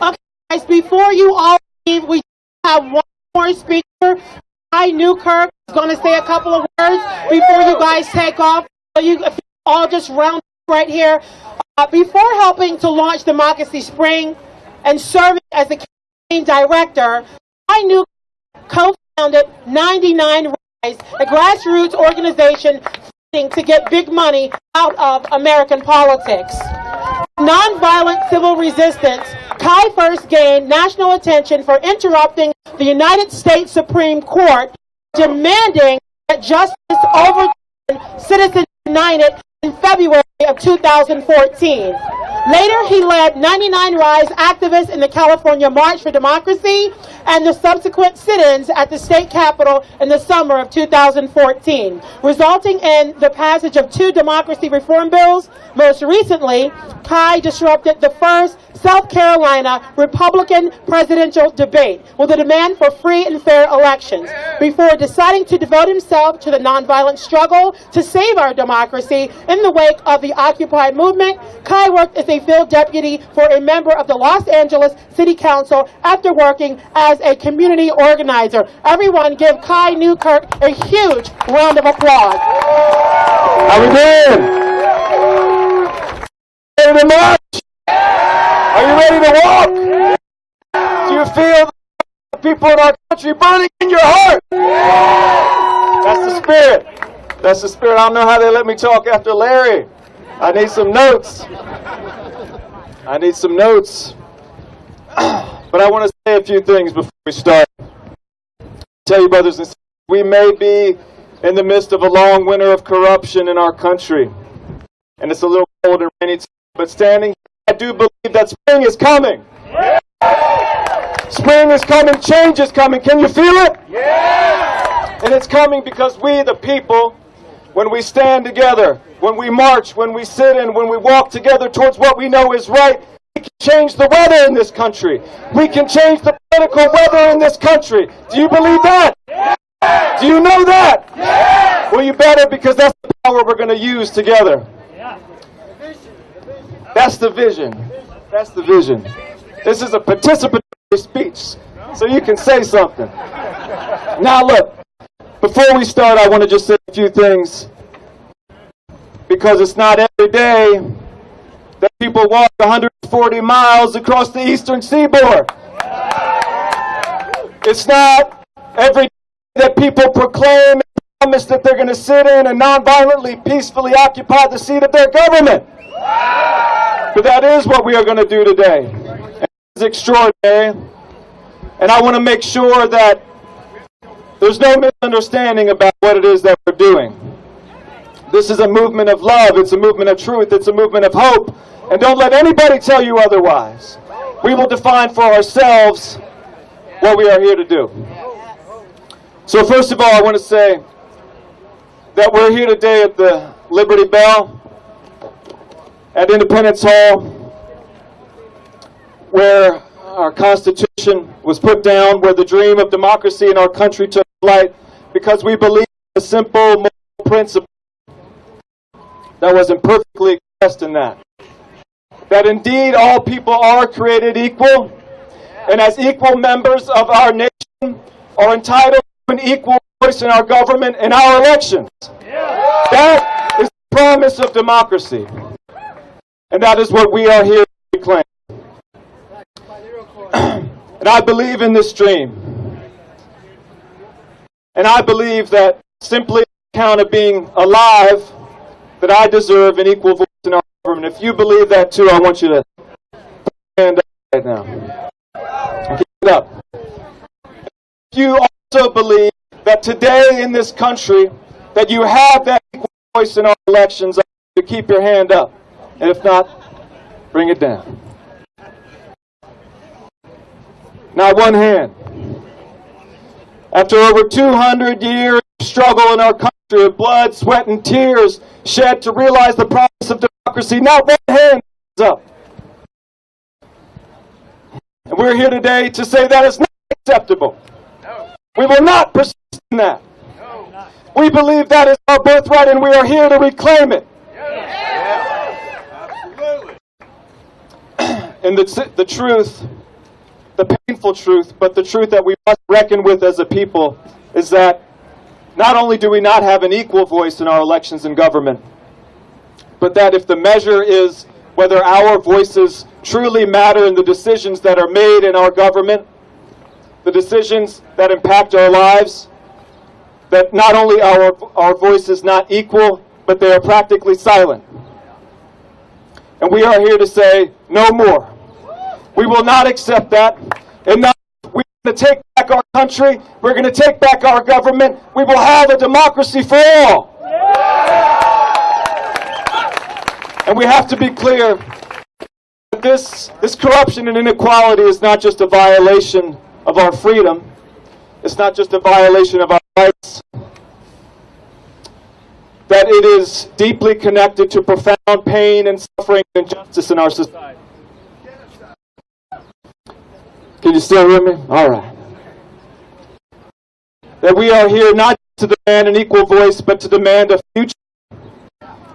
Okay, guys, before you all leave, we have one more speaker. Kai Newkirk is going to say a couple of words before you guys take off. So you all just round up right here. Before helping to launch Democracy Spring and serving as the campaign director, Kai Newkirk co-founded 99 Rise, a grassroots organization fighting to get big money out of American politics. Nonviolent civil resistance, Kai first gained national attention for interrupting the United States Supreme Court, demanding that justice overturn Citizens United in February of 2014. Later, he led 99 Rise activists in the California March for Democracy and the subsequent sit-ins at the state capitol in the summer of 2014, resulting in the passage of 2 democracy reform bills. Most recently, Kai disrupted the first South Carolina Republican presidential debate with a demand for free and fair elections. Before deciding to devote himself to the nonviolent struggle to save our democracy in the wake of the Occupy movement, Kai worked as a field deputy for a member of the Los Angeles City Council after working as a community organizer. Everyone give Kai Newkirk a huge round of applause. How we doing? Ready to march? Are you ready to walk? Do you feel the people in our country burning in your heart? That's the spirit. That's the spirit. I don't know how they let me talk after Larry. I need some notes. I need some notes. But I want to say a few things before we start. Tell you, brothers and sisters, we may be in the midst of a long winter of corruption in our country. And it's a little cold and rainy, but standing, I do believe that spring is coming. Yeah. Spring is coming, change is coming. Can you feel it? Yeah. And it's coming because we, the people, when we stand together, when we march, when we sit in, when we walk together towards what we know is right, we can change the weather in this country. We can change the political weather in this country. Do you believe that? Yeah. Do you know that? Yeah. Well, you better, because that's the power we're going to use together. That's the vision. That's the vision. This is a participatory speech, so you can say something. Now look, before we start, I want to just say a few things, because it's not every day that people walk 140 miles across the eastern seaboard. It's not every day that people proclaim and promise that they're going to sit in and nonviolently, peacefully occupy the seat of their government. But that is what we are going to do today. And it's extraordinary. And I want to make sure that there's no misunderstanding about what it is that we're doing. This is a movement of love. It's a movement of truth. It's a movement of hope. And don't let anybody tell you otherwise. We will define for ourselves what we are here to do. So first of all, I want to say that we're here today at the Liberty Bell at Independence Hall, where our Constitution was put down, where the dream of democracy in our country took flight, because we believe in a simple moral principle that was imperfectly expressed in that. That indeed all people are created equal, and as equal members of our nation are entitled to an equal voice in our government and our elections. That is the promise of democracy. And that is what we are here to claim. And I believe in this dream. And I believe that simply on account of being alive, that I deserve an equal voice in our government. If you believe that too, I want you to put your hand up right now. Keep it up. If you also believe that today in this country, that you have that equal voice in our elections, I want you to keep your hand up. And if not, bring it down. Now, one hand. After over 200 years of struggle in our country, of blood, sweat, and tears shed to realize the promise of democracy, now one hand is up. And we're here today to say that is not acceptable. No. We will not persist in that. No. We believe that is our birthright, and we are here to reclaim it. Yeah. And the truth, the painful truth, but the truth that we must reckon with as a people is that not only do we not have an equal voice in our elections and government, but that if the measure is whether our voices truly matter in the decisions that are made in our government, the decisions that impact our lives, that not only are our voices not equal, but they are practically silent. And we are here to say, no more. We will not accept that. Enough. We're going to take back our country. We're going to take back our government. We will have a democracy for all. And we have to be clear that this corruption and inequality is not just a violation of our freedom. It's not just a violation of our rights. That it is deeply connected to profound pain and suffering and injustice in our society. Can you still hear me? All right. That we are here not to demand an equal voice, but to demand a future,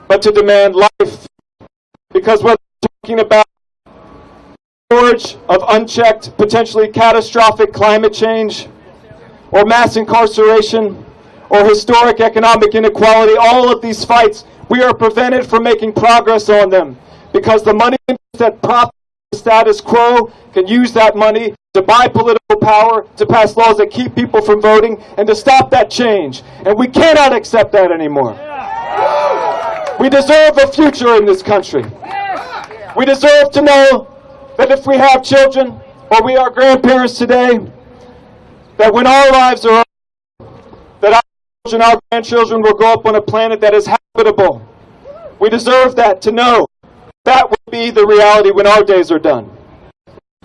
but to demand life. Because we're talking about scourge of unchecked, potentially catastrophic climate change, or mass incarceration, or historic economic inequality, all of these fights, we are prevented from making progress on them because the money that props the status quo can use that money to buy political power, to pass laws that keep people from voting, and to stop that change. And we cannot accept that anymore. We deserve a future in this country. We deserve to know that if we have children, or we are grandparents today, that when our lives are over, that our children, our grandchildren will grow up on a planet that is habitable. We deserve that, to know that will be the reality when our days are done.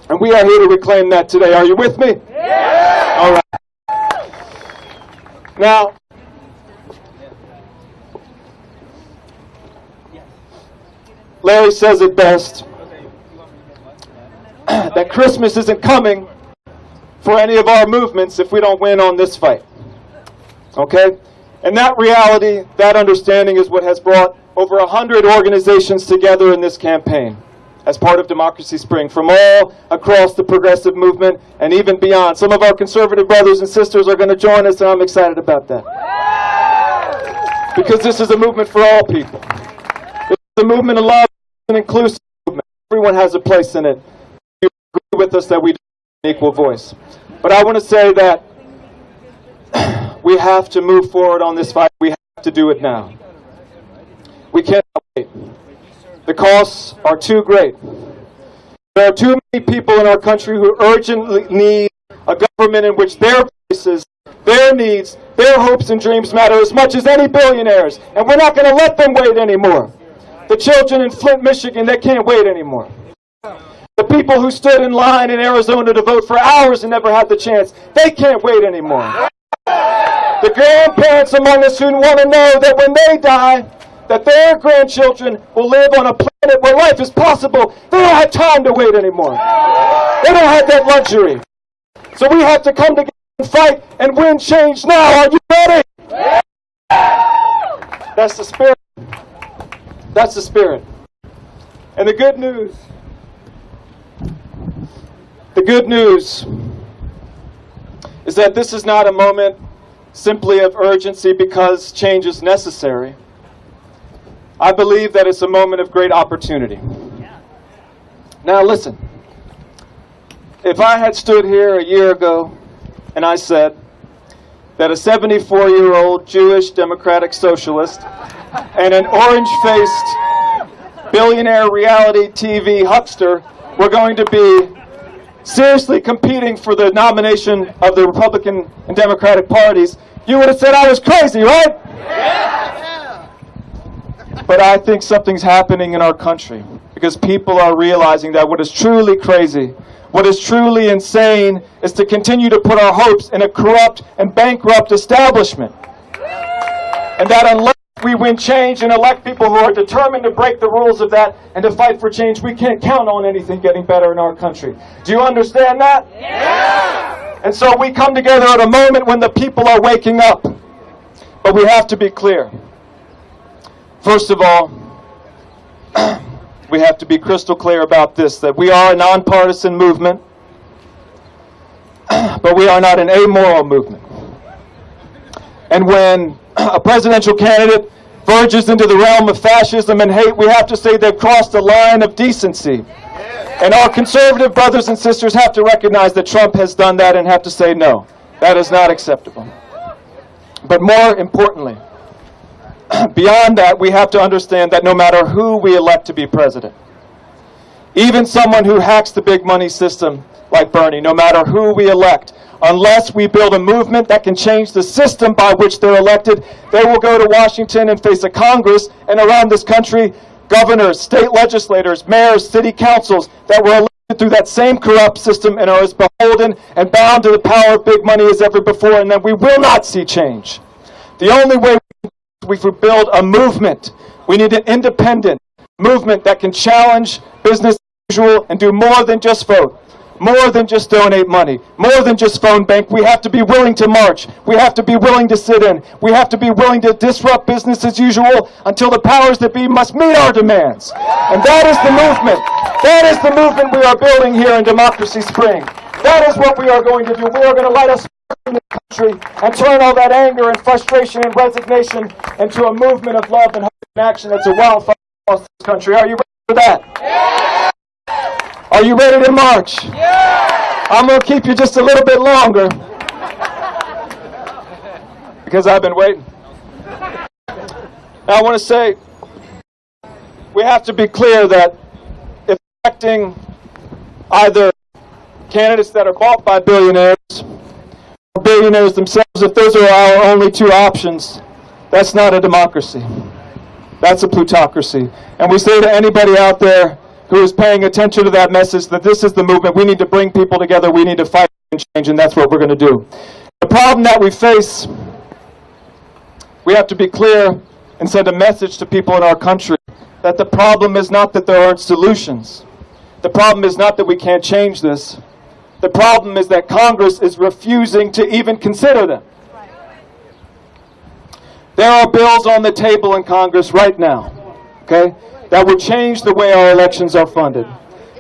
And we are here to reclaim that today. Are you with me? Yeah! All right. Now, Larry says it best, that Christmas isn't coming for any of our movements if we don't win on this fight. Okay? And that reality, that understanding is what has brought over 100 organizations together in this campaign as part of Democracy Spring from all across the progressive movement and even beyond. Some of our conservative brothers and sisters are going to join us, and I'm excited about that. Because this is a movement for all people. It's a movement of love, an inclusive movement. Everyone has a place in it. You agree with us that we do have an equal voice. But I want to say that we have to move forward on this fight. We have to do it now. We cannot wait. The costs are too great. There are too many people in our country who urgently need a government in which their voices, their needs, their hopes and dreams matter as much as any billionaires. And we're not going to let them wait anymore. The children in Flint, Michigan, they can't wait anymore. The people who stood in line in Arizona to vote for hours and never had the chance, they can't wait anymore. The grandparents among us who want to know that when they die, that their grandchildren will live on a planet where life is possible, they don't have time to wait anymore. They don't have that luxury. So we have to come together and fight and win change now. Are you ready? That's the spirit. That's the spirit. And the good news is that this is not a moment simply of urgency because change is necessary. I believe that it's a moment of great opportunity. Now listen, if I had stood here a year ago and I said that a 74-year-old Jewish democratic socialist and an orange-faced billionaire reality TV huckster were going to be seriously competing for the nomination of the Republican and Democratic parties, you would have said I was crazy, right? But I think something's happening in our country because people are realizing that what is truly crazy, what is truly insane, is to continue to put our hopes in a corrupt and bankrupt establishment. And that unless we win change and elect people who are determined to break the rules of that and to fight for change, we can't count on anything getting better in our country. Do you understand that? Yeah! And so we come together at a moment when the people are waking up. But we have to be clear. First of all, we have to be crystal clear about this, that we are a nonpartisan movement, but we are not an amoral movement. And when a presidential candidate verges into the realm of fascism and hate, we have to say they've crossed the line of decency. And our conservative brothers and sisters have to recognize that Trump has done that and have to say no. That is not acceptable. But more importantly, beyond that, we have to understand that no matter who we elect to be president, even someone who hacks the big money system like Bernie, no matter who we elect, unless we build a movement that can change the system by which they're elected, they will go to Washington and face a Congress and around this country, governors, state legislators, mayors, city councils that were elected through that same corrupt system and are as beholden and bound to the power of big money as ever before, and that we will not see change. The only way we can build a movement, we need an independent movement that can challenge business as usual and do more than just vote. More than just donate money, more than just phone bank. We have to be willing to march. We have to be willing to sit in. We have to be willing to disrupt business as usual until the powers that be must meet our demands. And that is the movement. That is the movement we are building here in Democracy Spring. That is what we are going to do. We are going to light a spark in the country and turn all that anger and frustration and resignation into a movement of love and hope and action that's a wildfire across this country. Are you ready for that? Yeah. Are you ready to march? Yeah! I'm going to keep you just a little bit longer because I've been waiting. Now I want to say we have to be clear that if electing either candidates that are bought by billionaires or billionaires themselves, if those are our only two options, that's not a democracy. That's a plutocracy. And we say to anybody out there who is paying attention to that message that this is the movement. We need to bring people together. We need to fight and change, and that's what we're going to do. The problem that we face, we have to be clear and send a message to people in our country that the problem is not that there aren't solutions. The problem is not that we can't change this. The problem is that Congress is refusing to even consider them. There are bills on the table in Congress right now, okay, that would change the way our elections are funded,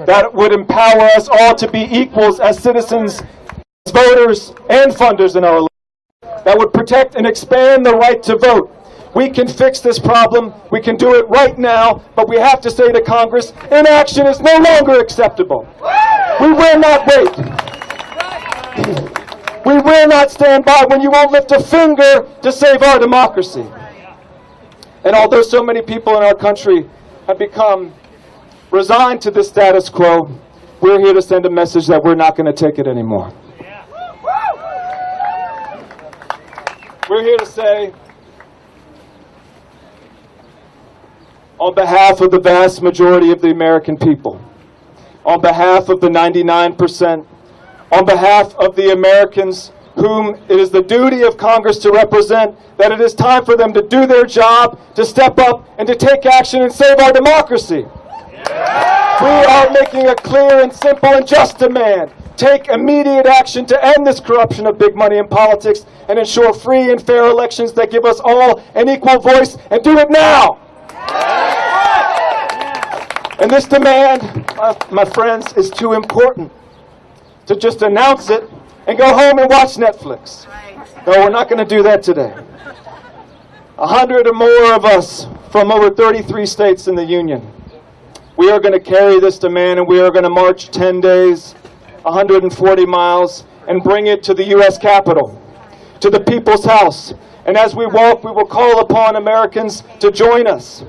that would empower us all to be equals as citizens, as voters, and funders in our elections, that would protect and expand the right to vote. We can fix this problem. We can do it right now, but we have to say to Congress, inaction is no longer acceptable. We will not wait. We will not stand by when you won't lift a finger to save our democracy. And although so many people in our country have become resigned to this status quo, we're here to send a message that we're not going to take it anymore. We're here to say, on behalf of the vast majority of the American people, on behalf of the 99%, on behalf of the Americans whom it is the duty of Congress to represent, that it is time for them to do their job, to step up, and to take action and save our democracy. Yeah. We are making a clear and simple and just demand. Take immediate action to end this corruption of big money in politics and ensure free and fair elections that give us all an equal voice, and do it now. Yeah. And this demand, my friends, is too important to just announce it and go home and watch Netflix. No, we're not going to do that today. 100 or more of us from over 33 states in the Union, we are going to carry this demand, and we are going to march 10 days, 140 miles, and bring it to the U.S. Capitol, to the People's House. And as we walk, we will call upon Americans to join us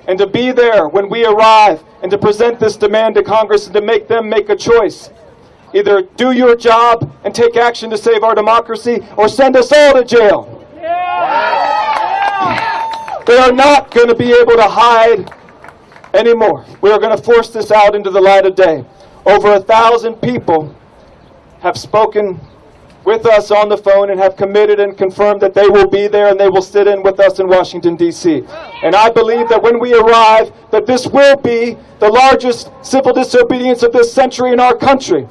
and to be there when we arrive and to present this demand to Congress and to make them make a choice. Either do your job and take action to save our democracy, or send us all to jail. Yeah. They are not going to be able to hide anymore. We are going to force this out into the light of day. Over 1,000 people have spoken with us on the phone and have committed and confirmed that they will be there and they will sit in with us in Washington, D.C. And I believe that when we arrive, that this will be the largest civil disobedience of this century in our country.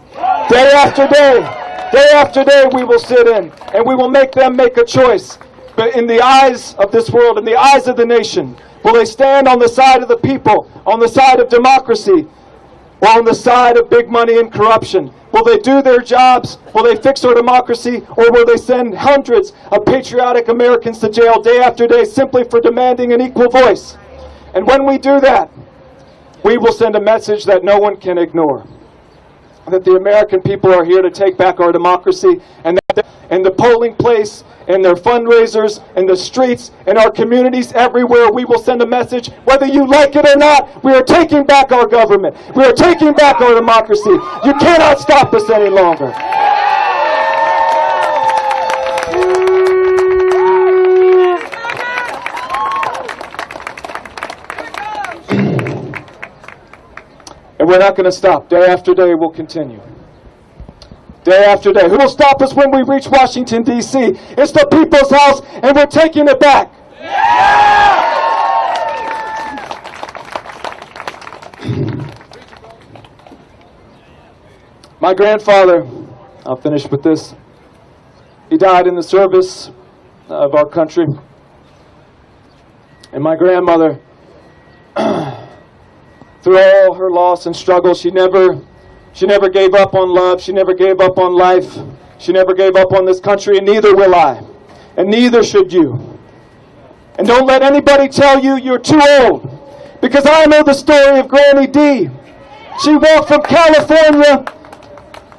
Day after day, we will sit in, and we will make them make a choice. But in the eyes of this world, in the eyes of the nation, Will they stand on the side of the people, on the side of democracy, or on the side of big money and corruption? Will they do their jobs? Will they fix our democracy? Or will they send hundreds of patriotic Americans to jail day after day simply for demanding an equal voice? And when we do that, we will send a message that no one can ignore. That the American people are here to take back our democracy, and that in the polling place, in their fundraisers, in the streets, in our communities, everywhere, we will send a message, whether you like it or not, we are taking back our government. We are taking back our democracy. You cannot stop us any longer. And we're not going to stop. Day after day, we'll continue. Day after day. Who will stop us when we reach Washington, D.C.? It's the people's house, and we're taking it back. Yeah! My grandfather, I'll finish with this. He died in the service of our country. And my grandmother, through all her loss and struggle, she never gave up on love. She never gave up on life. She never gave up on this country, and neither will I. And neither should you. And don't let anybody tell you you're too old, because I know the story of Granny D. She walked from California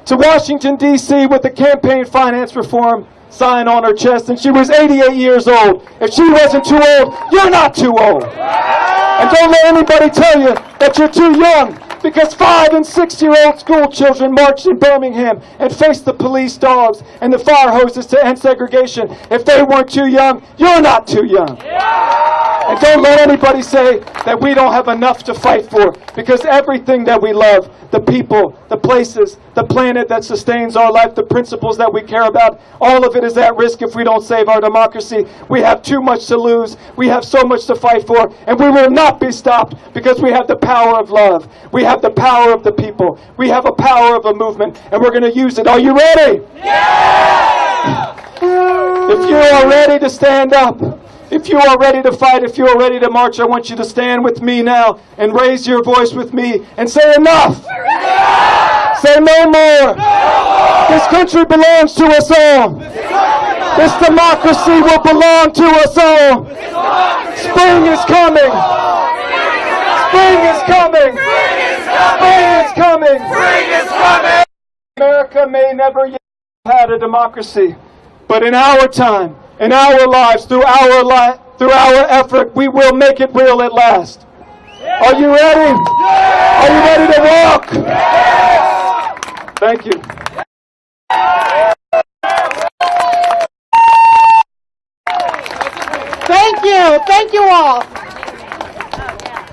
to Washington, D.C. with the campaign finance reform sign on her chest, and she was 88 years old. If she wasn't too old, you're not too old. And don't let anybody tell you that you're too young, because 5- and 6-year-old school children marched in Birmingham and faced the police dogs and the fire hoses to end segregation. If they weren't too young, you're not too young. And don't let anybody say that we don't have enough to fight for, because everything that we love, the people, the places, the planet that sustains our life, the principles that we care about, all of it is at risk if we don't save our democracy. We have too much to lose. We have so much to fight for, and we will not be stopped, because we have the power of love. We have the power of the people. We have a power of a movement, and we're going to use it. Are you ready? Yeah! If you are ready to stand up, if you are ready to fight, if you are ready to march, I want you to stand with me now and raise your voice with me and say enough. Enough! Say no more. This country belongs to us all. This democracy will belong to us all. Spring is coming. Spring is coming. Spring is coming. Spring is coming. America may never yet have had a democracy, but in our time, in our lives, through our effort, we will make it real at last. Are you ready? Are you ready to walk? Thank you. Thank you. Thank you all.